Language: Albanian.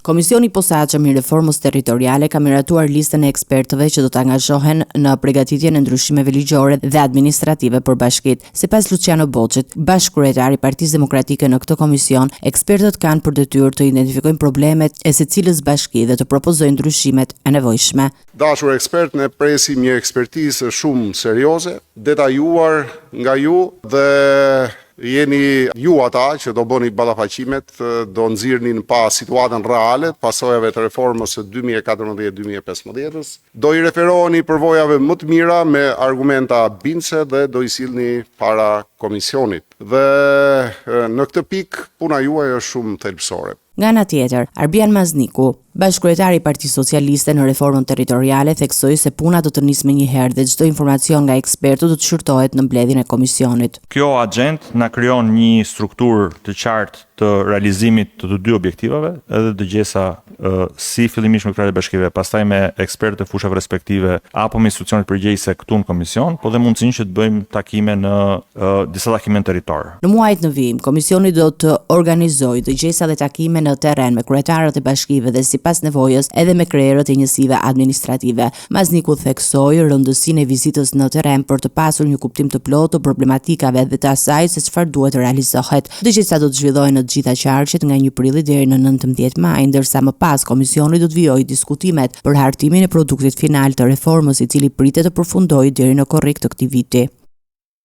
Komisioni i posaçëm i reformës territoriale ka miratuar listën e ekspertëve që do të angazhohen në përgatitjen e ndryshimeve ligjore dhe administrative për bashkitë. Sipas Luciano Boçit, bashkëkryetari i Partisë Demokratike në këtë komision, ekspertët kanë për detyrë të identifikojnë problemet e secilës bashkie dhe të propozojnë ndryshimet e nevojshme. Dashur ekspert, ne presim një ekspertizë shumë serioze, detajuar nga ju dhe jeni ju ata që do bëni ballafaqimet, do nxirrnin pa situatën reale, pasojave të reformës së 2014-2015. Do i referoheni përvojave më të mira me argumenta bindëse dhe do i sillni para komisionit. Dhe në këtë pikë puna juaj është shumë thelbësore. Nga ana tjetër, Arbian Mazniku, bashkëkryetari i Partisë Socialiste në reformën territoriale, theksoi se puna do të nisë menjëherë dhe çdo informacion nga ekspertët do të shërtohet në mbledhjen e komisionit. Kjo agjent na krijon një strukturë të qartë të realizimit të dy objektivave, edhe dëgjesa si fillimisht me kryetarët e bashkive, pastaj me ekspertë të fushave respektive apo me institucionet përgjegjëse këtu në komision, po dhe mundësinë që të bëjmë takime në disa takime territor. Në muajt në vijim, komisioni do të organizojë dëgjesa dhe takime në terren me kryetarët e bashkive dhe sipas nevojës edhe me krerët e njësive administrative. Mazniku theksoi rëndësinë e vizitës në terren për të pasur një kuptim të plotë të problematikave dhe të asaj se çfarë duhet të realizohet. Dëgjesa do të zhvillohen në të gjitha qarqet nga 1 prilli deri në 19 maj, ndërsa më pas komisioni do të vijojë diskutimet për hartimin e produktit final të reformës, i cili pritet të përfundojë deri në korrik të këtij viti.